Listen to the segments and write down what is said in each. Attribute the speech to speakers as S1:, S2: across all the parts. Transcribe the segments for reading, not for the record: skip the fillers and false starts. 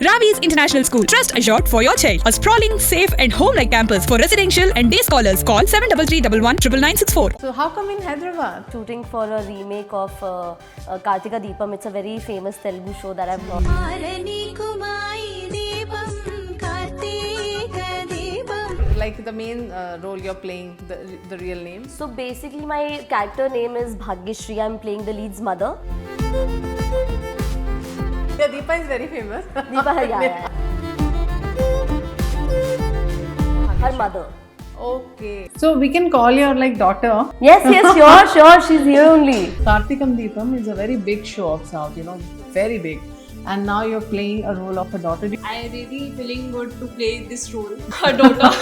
S1: Ravi's International School. Trust assured for your child. A sprawling, safe and home-like campus for residential and day scholars. Call 7331
S2: So how come in Hyderabad?
S3: Shooting for a remake of Kartika Deepam. It's a very famous Telugu show that I've heard.
S2: Like the main role you're playing, the real name?
S3: So basically my character name is Bhagyashree. I'm playing the lead's mother.
S2: Yeah, Deepa is very famous.
S3: Deepa, yeah. Her mother.
S2: Okay. So we can call your like daughter.
S3: Yes, sure. She's here only.
S2: Kartikam Deepam is a very big show of South, very big. And now you're playing a role of a daughter.
S4: I really feeling good to play this role, her daughter.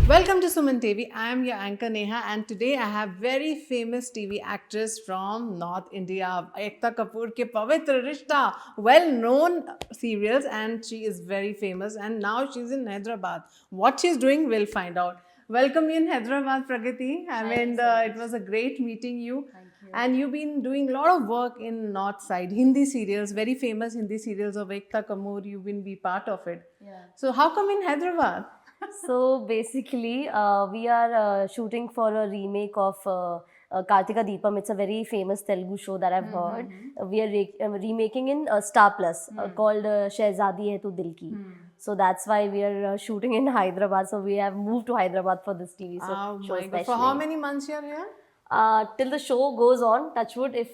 S2: Welcome to Suman TV. I am your anchor Neha, and today I have very famous TV actress from North India, Ekta Kapoor ke Pavitra Rishta, well-known serials, and she is very famous. And now she's in Hyderabad. What she's doing, we'll find out. Welcome in Hyderabad, Pragati. It was a great meeting you.
S3: Thank you.
S2: And you've been doing a lot of work in North side, Hindi serials, very famous Hindi serials of Ekta Kapoor. You've been be part of it.
S3: Yeah.
S2: So how come in Hyderabad?
S3: So basically, we are shooting for a remake of Kartika Deepam. It's a very famous Telugu show that I've heard. We are remaking in Star Plus called Shehzadi Hai Tu Dil Ki. So that's why we are shooting in Hyderabad. So we have moved to Hyderabad for this TV show especially.
S2: For how many months you're here?
S3: Till the show goes on, touch wood, if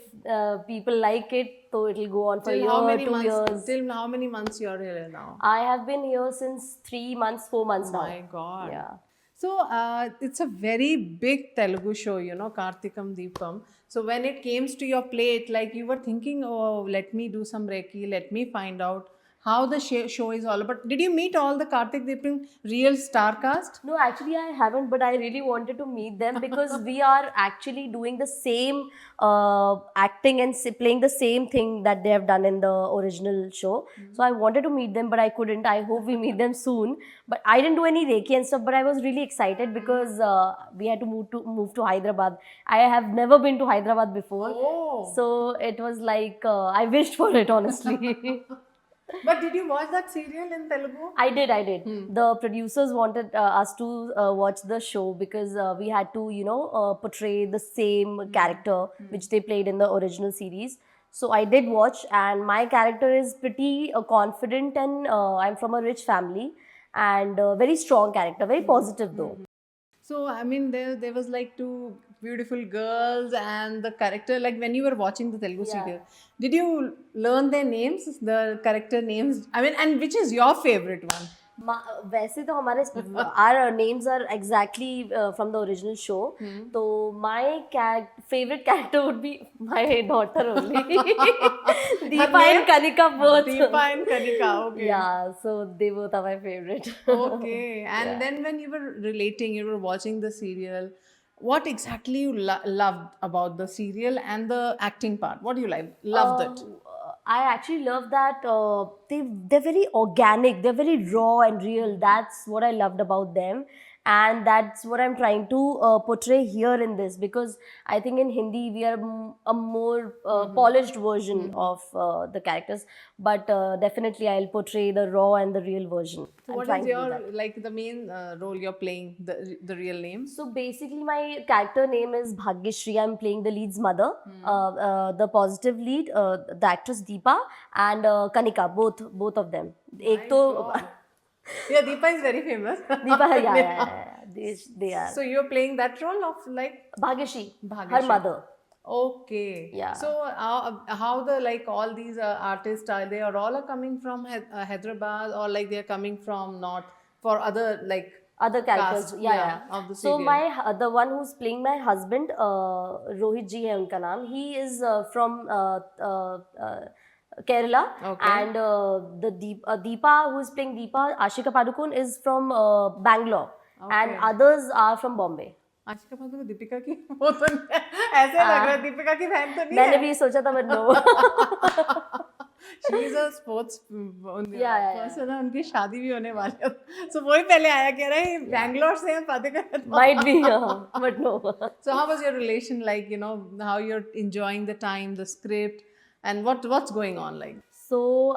S3: people like it, so it'll go on for a year, 2 years.
S2: Till how many months you're here now?
S3: I have been here since 3 months, 4 months now.
S2: Oh my God.
S3: Yeah.
S2: So it's a very big Telugu show, Kartikam Deepam. So when it came to your plate, like you were thinking, oh, let me do some Reiki, let me find out how the show is all about. Did you meet all the Kartik Deepam real star cast?
S3: No, actually I haven't, but I really wanted to meet them because we are actually doing the same acting and playing the same thing that they have done in the original show. So I wanted to meet them, but I couldn't. I hope we meet them soon. But I didn't do any Reiki and stuff, but I was really excited because we had to move to Hyderabad. I have never been to Hyderabad before.
S2: Oh.
S3: So it was like, I wished for it, honestly.
S2: But did you watch that serial in Telugu?
S3: I did. The producers wanted us to watch the show because we had to, portray the same character which they played in the original series. So I did watch, and my character is pretty confident, and I'm from a rich family, and very strong character, very positive though.
S2: So, I mean, there was like two beautiful girls and the character, like when you were watching the Telugu serial, did you learn their names, the character names? I mean, and which is your favorite one?
S3: वैसे तो हमारे our names are exactly from the original show. So my favorite character would be my daughter only. Deepa and Kanika both.
S2: Deepa and Kanika, okay.
S3: Yeah, so they both are my favorite.
S2: Okay, and then when you were relating, you were watching the serial, what exactly you loved about the serial and the acting part? What do you loved it?
S3: I actually love that they're very organic, they're very raw and real. That's what I loved about them, and that's what I'm trying to portray here in this, because I think in Hindi we are a more polished version of the characters, but definitely I'll portray the raw and the real version.
S2: So what is your, like the main role you're playing, the real name?
S3: So basically my character name is Bhagyashree. I'm playing the lead's mother, the positive lead, the actress Deepa and Kanika, both of them. Ek to
S2: Yeah, Deepa is very famous.
S3: Deepa, yeah. They are.
S2: So you're playing that role of like
S3: Bhagyashree, her mother.
S2: Okay.
S3: Yeah.
S2: So how the like all these artists they are all coming from Hyderabad, or like they are coming from North for other like
S3: other characters,
S2: cast,
S3: yeah.
S2: of the
S3: So
S2: serial.
S3: the one who's playing my husband, Rohit ji hai unka naam. He is from Kerala, and the Deepa, who is playing Deepa, Ashika Padukone, is from Bangalore, and others are from Bombay.
S2: Ashika Padukone Deepika की वो तो ऐसे लग रहा है दीपिका की बहन तो नहीं
S3: मैंने
S2: है.
S3: भी सोचा था, but no.
S2: She is a sports
S3: yeah.
S2: person. उनकी शादी भी होने वाली है. So वही पहले आया कह रहा है बैंगलोर से हैं Padukone.
S3: Might be, but no.
S2: So how was your relation like? How you're enjoying the time, the script? And what's going on like?
S3: So,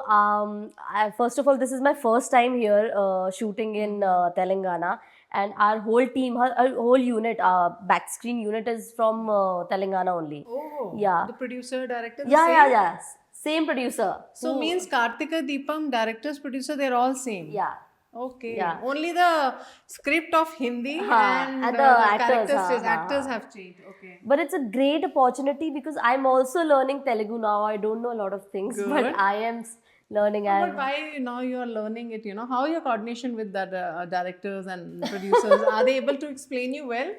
S3: first of all, this is my first time here shooting in Telangana, and our whole team, our whole unit, back screen unit is from Telangana only.
S2: Oh,
S3: Yeah.
S2: The producer, director. The
S3: Yeah,
S2: same?
S3: yeah, yeah. Same producer.
S2: So
S3: Who-
S2: means Kartika Deepam, directors, producer, they're all same.
S3: Yeah.
S2: Okay.
S3: Yeah.
S2: Only the script of Hindi
S3: and
S2: and
S3: the actors,
S2: characters,
S3: हाँ,
S2: actors
S3: हाँ.
S2: have changed. Okay.
S3: But it's a great opportunity because I'm also learning Telugu now. I don't know a lot of things,
S2: Good.
S3: but I am learning.
S2: But
S3: And
S2: why now you are learning it? You know, how your coordination with the directors and producers? Are they able to explain you well?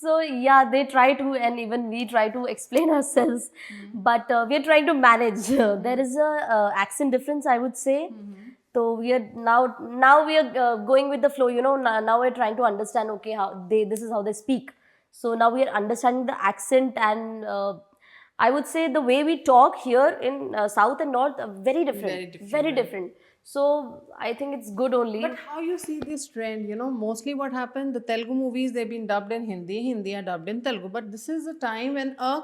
S3: so yeah, they try to, and even we try to explain ourselves, but we are trying to manage. There is a accent difference, I would say. So we are now we are going with the flow. You know, now we're trying to understand. Okay, how this is how they speak. So now we are understanding the accent, and I would say the way we talk here in South and North are very different.
S2: Very different, right?
S3: So I think it's good only.
S2: But how you see this trend? You know, mostly what happened, the Telugu movies, they've been dubbed in Hindi, Hindi are dubbed in Telugu. But this is a time when a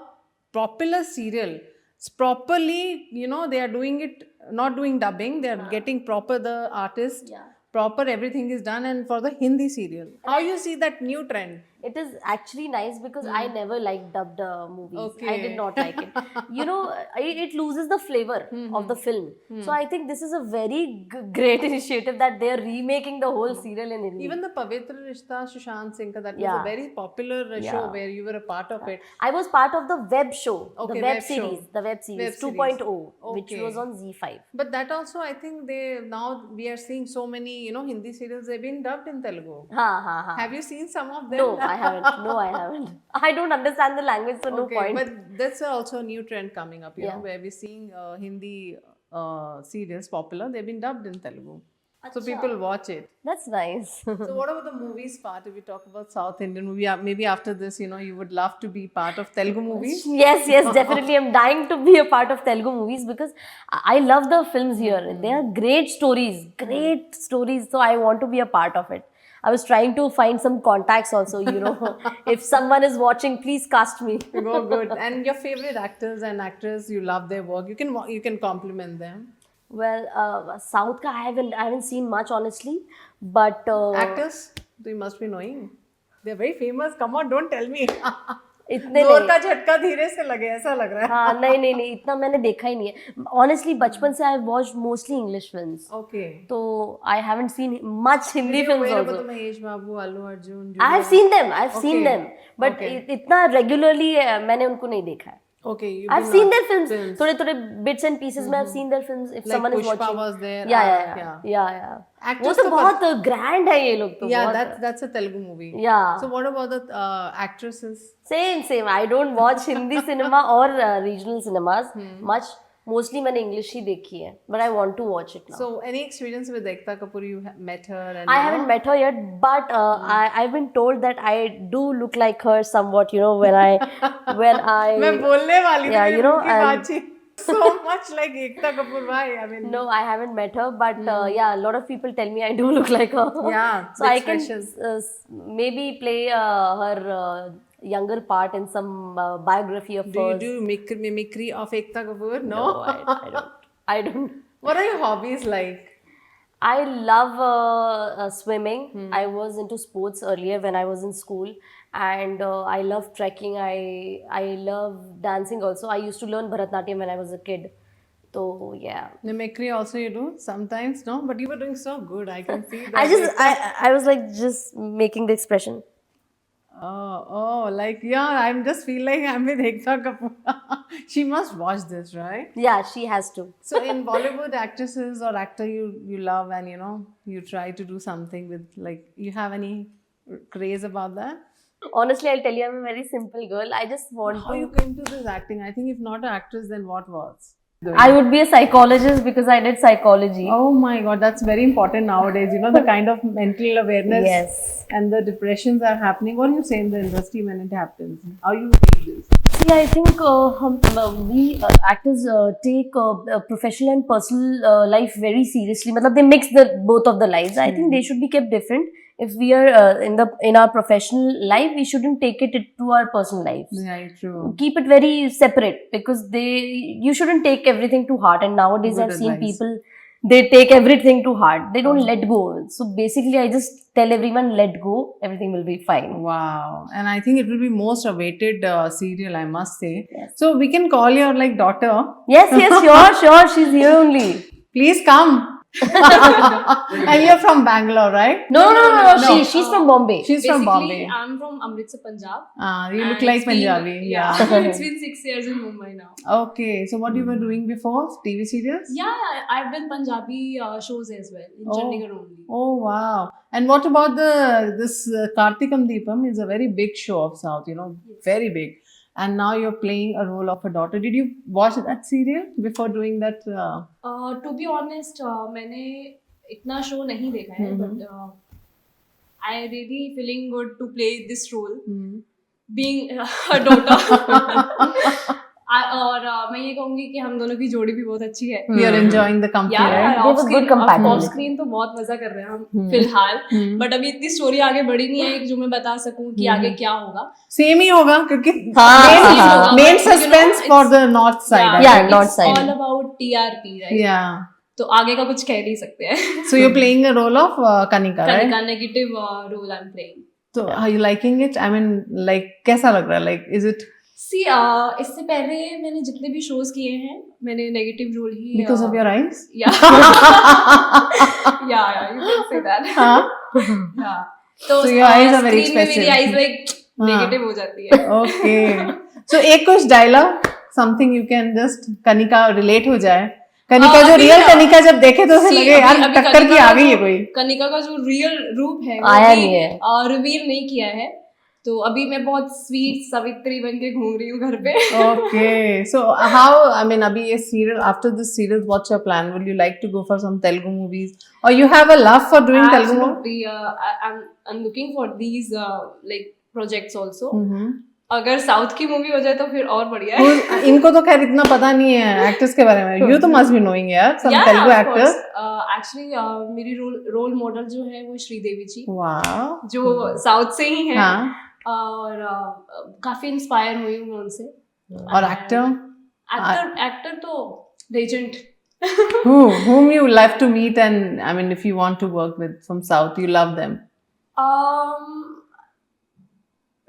S2: popular serial, it's properly, you know, they are doing it, not doing dubbing, they are getting proper the artist,
S3: Yeah.
S2: proper everything is done, and for the Hindi serial. How you see that new trend?
S3: It is actually nice because I never liked dubbed movies. I
S2: Okay.
S3: did not like it. You know, it loses the flavor of the film. So I think this is a very great initiative that they are remaking the whole serial in Hindi.
S2: Even the Pavitra Rishta, Sushant Singh, that was
S3: Yeah.
S2: a very popular show where you were a part of it.
S3: I was part of the web show,
S2: Okay,
S3: the web
S2: web show.
S3: series, the web series
S2: Web series.
S3: 2.0, which
S2: Okay.
S3: was on Z5.
S2: But that also, I think now we are seeing so many, you know, Hindi serials, they've been dubbed in Telugu.
S3: Ha.
S2: Have you seen some of them?
S3: No, I haven't. No, I haven't. I don't understand the language, so no
S2: Okay,
S3: point.
S2: but that's also a new trend coming up, you know,
S3: Yeah.
S2: where we're seeing Hindi serials popular, they've been dubbed in Telugu. So people watch it.
S3: That's nice.
S2: So what about the movies part? If we talk about South Indian movie, maybe after this, you know, you would love to be part of Telugu movies.
S3: Yes, definitely. I'm dying to be a part of Telugu movies because I love the films here. They are great stories. So I want to be a part of it. I was trying to find some contacts also, you know. If someone is watching, please cast me.
S2: Go good. And your favorite actors and actors, you love their work. You can compliment them.
S3: Well, South ka I haven't seen much honestly, but
S2: Actors, you must be knowing. They're very famous. Come on, don't tell me.
S3: इतने
S2: जोर
S3: नहीं.
S2: का झटका धीरे से लगे ऐसा लग रहा है.
S3: हाँ नहीं इतना मैंने देखा ही नहीं है. Honestly, बचपन से I watched mostly English films.
S2: Okay.
S3: So I haven't seen much Hindi films
S2: Where
S3: also.
S2: about Mahesh Babu, Allu Arjun?
S3: I have seen them. I've seen
S2: Okay.
S3: them, but
S2: Okay.
S3: इतना regularly मैंने उनको नहीं देखा है.
S2: Okay, you've
S3: I've
S2: been
S3: seen
S2: on
S3: their films. थोड़े bits and pieces में I've seen their films. If
S2: Like
S3: someone is
S2: Pushpa
S3: watching,
S2: was there,
S3: yeah.
S2: Actors
S3: वो तो
S2: तो
S3: बहुत grand है ये लोग तो.
S2: Yeah,
S3: बहुत-
S2: that's a Telugu movie.
S3: Yeah.
S2: So what about the actresses?
S3: Same. I don't watch Hindi cinema or regional cinemas much. Mostly मैंने English ही देखी है, but I want to watch it now.
S2: So any experience with Ekta Kapoor? You met her and
S3: I haven't met her yet, but I've been told that I do look like her somewhat. You know, when I
S2: मैं बोलने वाली थी
S3: Yeah,
S2: मेरे
S3: you know,
S2: मुंह की
S3: and-
S2: बातचीत. So much like Ekta Kapoor. Why? I mean,
S3: No, I haven't met her, but yeah, a lot of people tell me I do look like her.
S2: Yeah,
S3: so
S2: the
S3: I can
S2: expressions.
S3: maybe play her younger part in some biography of
S2: do you
S3: hers.
S2: do mimicry of Ekta Kapoor? No.
S3: I don't. I don't.
S2: What are your hobbies like?
S3: I love swimming. I was into sports earlier when I was in school, and I love trekking. I love dancing also. I used to learn Bharatanatyam when I was a kid. So yeah.
S2: Mimicry also you do sometimes, no? But you were doing so good. I can see that.
S3: I was like just making the expression.
S2: Oh, like yeah. I'm just feel like I'm with Ekta Kapoor. She must watch this, right?
S3: Yeah, she has to.
S2: So in Bollywood, actresses or actor you love and you know you try to do something with, like, you have any craze about that?
S3: Honestly, I'll tell you, I'm a very simple girl. I just want
S2: How
S3: to.
S2: you came to this acting? I think if not an actress, then what was?
S3: I would be a psychologist because I did psychology.
S2: Oh my God, that's very important nowadays. You know, the kind of mental awareness
S3: Yes.
S2: and the depressions are happening. What do you say in the industry when it happens? How you take this?
S3: See, I think we actors take professional and personal life very seriously. Matlab, they mix the both of the lives. I think they should be kept different. if we are in our professional life, we shouldn't take it to our personal lives.
S2: Yeah, true.
S3: Keep it very separate, because you shouldn't take everything to heart. And nowadays
S2: Good
S3: I've seen
S2: advice.
S3: people, they take everything to heart, they don't let go. So basically I just tell everyone, let go, everything will be fine.
S2: Wow. And I think it will be most awaited serial, I must say.
S3: Yes.
S2: So we can call your like daughter.
S3: Yes, sure, she's here only.
S2: Please come. And you're from Bangalore, right?
S3: No,
S2: No.
S3: she's from Bombay.
S2: She's from Bombay.
S4: I'm from Amritsar, Punjab.
S2: You look
S4: And
S2: like
S4: it's been-
S2: Punjabi.
S4: Yeah,
S2: Yeah.
S4: it's been 6 years in Mumbai now.
S2: Okay. So what you were doing before? TV serials?
S4: Yeah, I've done Punjabi shows as well in
S2: Oh.
S4: Chandigarh only.
S2: Oh wow! And what about this Kartikam Deepam is a very big show of South, you know, very big. And now you're playing a role of a daughter. Did you watch that serial before doing that?
S4: To be honest, मैंने इतना show नहीं देखा है, but I really feeling good to play this role, being a daughter. और मैं ये कहूंगी कि हम दोनों की जोड़ी भी बहुत अच्छी है.
S2: You're enjoying the company,
S4: Yeah,
S2: right?
S3: They have a good compatibility.
S4: Of screen तो बहुत मजा कर रहे हैं हम फिलहाल, बट अभी इतनी स्टोरी आगे बढ़ी नहीं है जो मैं बता सकूं कि आगे क्या होगा.
S2: Same ही होगा क्योंकि
S3: हाँ.
S2: main
S4: You know,
S2: suspense for the north side. I
S3: Yeah,
S2: think.
S3: north side.
S4: All about TRP, right?
S2: Yeah.
S4: तो आगे का कुछ कह नहीं सकते हैं.
S2: So you're playing a role of Kanika, right?
S4: Kanika negative role I am playing.
S2: So are you liking it? I mean, like कैसा लग रहा है? Like is it
S4: सी इससे पहले मैंने जितने भी शोज किए हैं मैंने नेगेटिव रोल ही
S2: because of your eyes?
S4: Yeah you can say that.
S2: हाँ.
S4: या तो
S2: So your eyes are very
S4: screen में मेरी
S2: expressive.
S4: आईज लाइक नेगेटिव हो जाती है.
S2: Okay. So एक कुछ dialogue, something you can just Kanika relate हो जाए. कनिका जो
S4: अभी
S2: रियल
S4: ना-
S2: कनिका जब देखे तो ऐसे
S4: See,
S2: लगे यार
S4: अभी
S2: टक्कर की
S4: कनिका
S2: आ
S4: का
S2: गई है
S4: जो-
S2: कोई.
S4: कनिका का जो रियल रूप है
S3: आया नहीं है.
S4: रिवील नहीं किया है, तो अभी मैं बहुत स्वीट सावित्री बन के घूम रही हूँ घर पे.
S2: Okay. So how, I mean, अभी ये serial, after this serial, what's your plan? Will you like to go for some Telugu movies? Or you have a love for doing Telugu movies?
S4: Absolutely. I'm looking for these like projects also.
S2: Mm-hmm.
S4: अगर south की movie हो जाए तो फिर और बढ़िया है.
S2: इनको तो खैर इतना पता नहीं है एक्टर्स के बारे में. You तो must be knowing यार some Telugu actors.
S4: एक्चुअली मेरी रोल मॉडल जो है वो श्रीदेवी जी,
S2: Wow.
S4: जो साउथ से ही है.
S2: हाँ.
S4: और काफी इंस्पायर हुई हूँ मैं उनसे.
S2: और एक्टर?
S4: एक्टर तो legend.
S2: Whom you love to meet, and I mean, if you want to work with from South, you love them.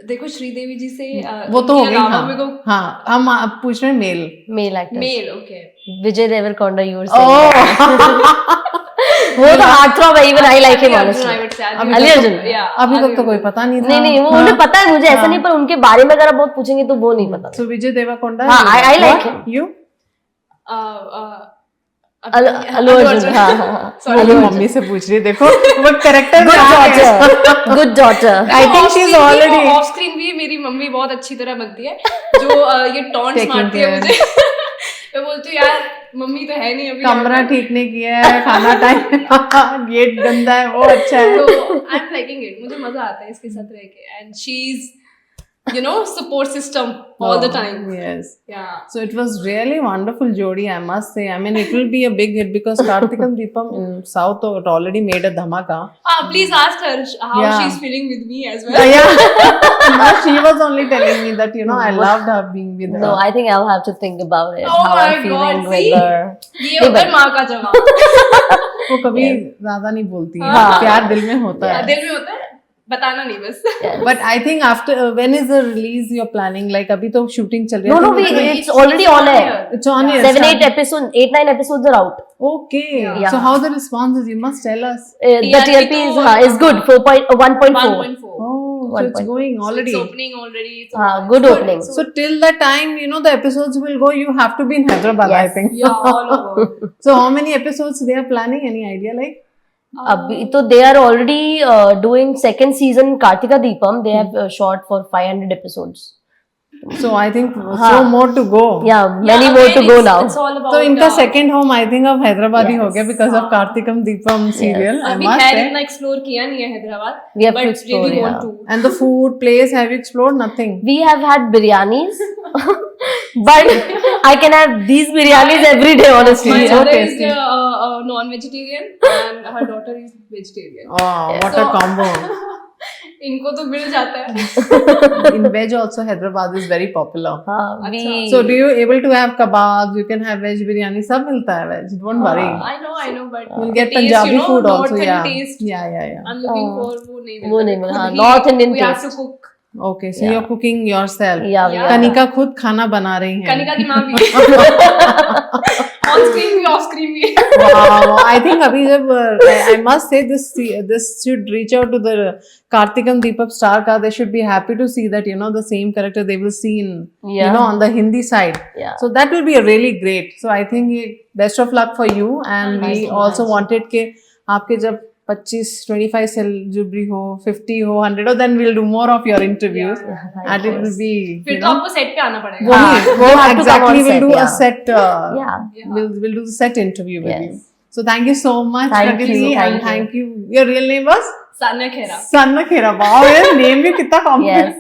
S4: देखो श्रीदेवी जी से
S2: वो तो हो गई.
S4: अलावा
S2: हाँ.
S4: मेरे को
S2: हाँ. हम आप पूछ रहे हैं male.
S3: actor.
S4: Male. Okay.
S3: Vijay Devarkonda, you were
S2: Oh.
S3: saying. वो तो heartthrob है, even I like him honestly. Ali Arjun.
S2: अभी तक तो कोई पता नहीं था.
S3: नहीं वो उन्हें पता है, मुझे ऐसा नहीं, पर उनके बारे में अगर आप बहुत पूछेंगे तो वो नहीं पता.
S2: So Vijay Deverakonda.
S3: हाँ, I like
S2: What?
S3: him.
S2: You?
S3: Allu Arjun. हाँ.
S2: अभी मम्मी से पूछ रही है, देखो वो character
S3: Good daughter.
S2: I think she's already
S4: of screen भी मेरी मम्मी बहुत अच्छी तरह बनती है, जो ये टॉन्ट्स
S2: Taking
S4: मारती है
S2: care.
S4: मुझे. मैं बोलती हूँ यार मम्मी तो है नहीं अभी.
S2: कमरा ठीक नहीं किया है, खाना टाइम गेट गंदा है, वो अच्छा है.
S4: तो आई एम लाइकिंग इट. मुझे मजा आता है इसके साथ रह के. And she is support system all the time.
S2: Yes.
S4: Yeah.
S2: So it was really wonderful jodi, I must say. I mean, it will be a big hit because Kartikam Deepam in South it already made a dhamaka.
S4: Please ask her how
S2: Yeah.
S4: she's feeling with me as well.
S2: Yeah. No, she was only telling me that, you know, I loved her being with her.
S3: No, I think I'll have to think about it.
S4: Oh
S3: how
S4: my
S3: I'm feeling
S4: God,
S3: with
S4: see?
S3: her.
S4: ये होकर माँ का जवाब.
S2: वो कभी ज्यादा नहीं बोलती है.
S3: हाँ.
S2: प्यार दिल में होता है.
S4: दिल में होता है, बताना नहीं बस.
S2: But I think after when is the release you're planning? Like अभी तो shooting चल रही है.
S3: No, it's already on air.
S2: It's on air.
S3: 7-8 episodes, 8-9 episodes are out.
S2: Okay.
S3: Yeah.
S2: So how the response is? You must tell us.
S3: The TRP is good. 1.4.
S4: 1.4.
S2: Oh, so it's
S3: 1.4.
S2: going already.
S4: It's opening already.
S3: Good opening.
S2: So till the time, you know, the episodes will go, you have to be in Hyderabad, I
S3: Yes.
S2: think.
S4: Yeah, all over.
S2: So how many episodes they are planning? Any idea? Like?
S3: अभी तो they are already doing second season Kartika Deepam. They have shot for 500 episodes.
S2: So I think so more to go.
S3: Yeah, many more to go now.
S4: It's all about.
S2: So इनका second home I think of Hyderabad ही हो गया because of Kartikam Deepam serial. I
S4: अभी
S2: must
S4: खैर
S2: say.
S4: इतना explore किया नहीं है Hyderabad.
S3: We have to
S4: but
S3: explore,
S4: really
S3: yeah.
S4: want to.
S2: And the food place, have you explored? Nothing.
S3: We have had biryanis. but I can have these biryanis every day, honestly.
S4: My
S2: so
S4: mother
S2: tasty.
S4: is non-vegetarian and her daughter is vegetarian.
S2: Oh, what a
S4: So-
S2: combo.
S4: इनको तो मिल जाता है.
S2: In veg also, Hyderabad is very popular.
S3: We,
S2: So do you able to have kebabs? You can have veg biryani. सब मिलता है veg. Don't worry.
S4: I know, but
S2: You'll
S4: the
S2: get
S4: taste,
S2: Punjabi
S4: you know,
S2: food also.
S4: Northern
S2: Yeah.
S4: taste.
S2: Yeah.
S4: I'm looking for वो नहीं मिलता.
S3: वो नहीं मिलता, हाँ,
S4: खुद ही
S3: North Indian
S4: we have
S3: taste.
S4: to cook.
S2: Okay, so you're cooking yourself.
S3: Yeah, we are.
S2: Kanika खुद खाना बना रही हैं.
S4: कनिका की माँ भी. On screen भी, off screen भी.
S2: Wow, I think अभी जब I must say this should reach out to the Karthikam Deepam star ka. They should be happy to see that the same character they will see in
S3: Yeah.
S2: on the Hindi side.
S3: Yeah.
S2: So that will be a really great. So I think best of luck for you, and
S3: Thank
S2: we
S3: you so
S2: also
S3: much.
S2: wanted के आपके जब 25 cell जुबरी हो 50 हो 100 हो then we'll do more of your interviews and it will be
S4: फिर तो आपको set पे आना पड़ेगा.
S2: वो
S3: You have to come
S2: exactly
S3: on
S2: we'll
S3: set,
S2: do a
S3: yeah.
S2: set
S3: Yeah.
S2: we'll do the set interview with
S3: Yes.
S2: you. So thank you so much,
S3: Thank
S2: Pragati,
S3: you,
S2: and
S3: thank
S2: thank you. Your real name was
S4: Sanya Khera.
S2: Sanna Khera. Wow, your name भी कितना
S3: Yes.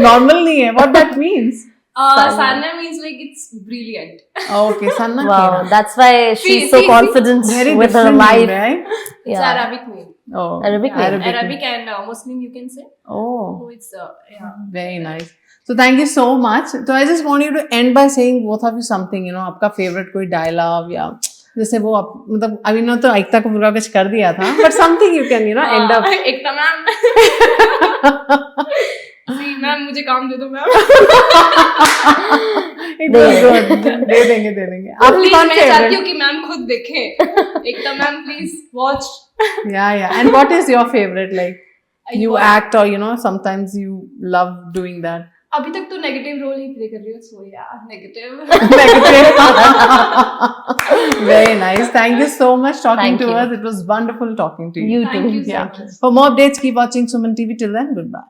S2: normal नहीं है. What that means?
S4: Sanya means like it's brilliant.
S2: Okay, Sanna
S3: Wow,
S2: Khera.
S3: that's why she's so
S4: see,
S3: confident
S2: Very
S3: with her
S2: different
S3: life.
S2: name, right?
S4: It's
S3: Yeah.
S4: Arabic name.
S2: Oh,
S3: Arabic name.
S4: Arabic and Muslim you can say.
S2: Oh,
S4: So it's yeah.
S2: very nice. So thank you so much. So I just want you to end by saying both of you something. आपका favorite कोई dialogue या जैसे वो मतलब अभी ना तो एकता कपूर का कुछ कर दिया था, but something you can end up.
S4: Ekta ma'am. See ma'am मुझे काम दे दो मैम.
S2: It was good. दे देंगे. आपकी
S4: प्लीज
S2: कौन
S4: मैं चाहती
S2: favorite?
S4: हूँ कि मैम खुद देखें. Ekta ma'am please watch.
S2: Yeah. And what is your favorite? Like you
S4: what?
S2: act or sometimes you love doing that.
S4: अभी तक तो नेगेटिव रोल ही प्ले कर रही हूँ. सो या negative.
S2: Very nice. Thank you so much talking
S3: Thank
S2: to
S3: you.
S2: us. It was wonderful talking to you.
S3: You
S4: Thank
S3: too.
S4: you so
S2: Yeah.
S4: much.
S2: For more updates, keep watching Suman TV. Till then, goodbye.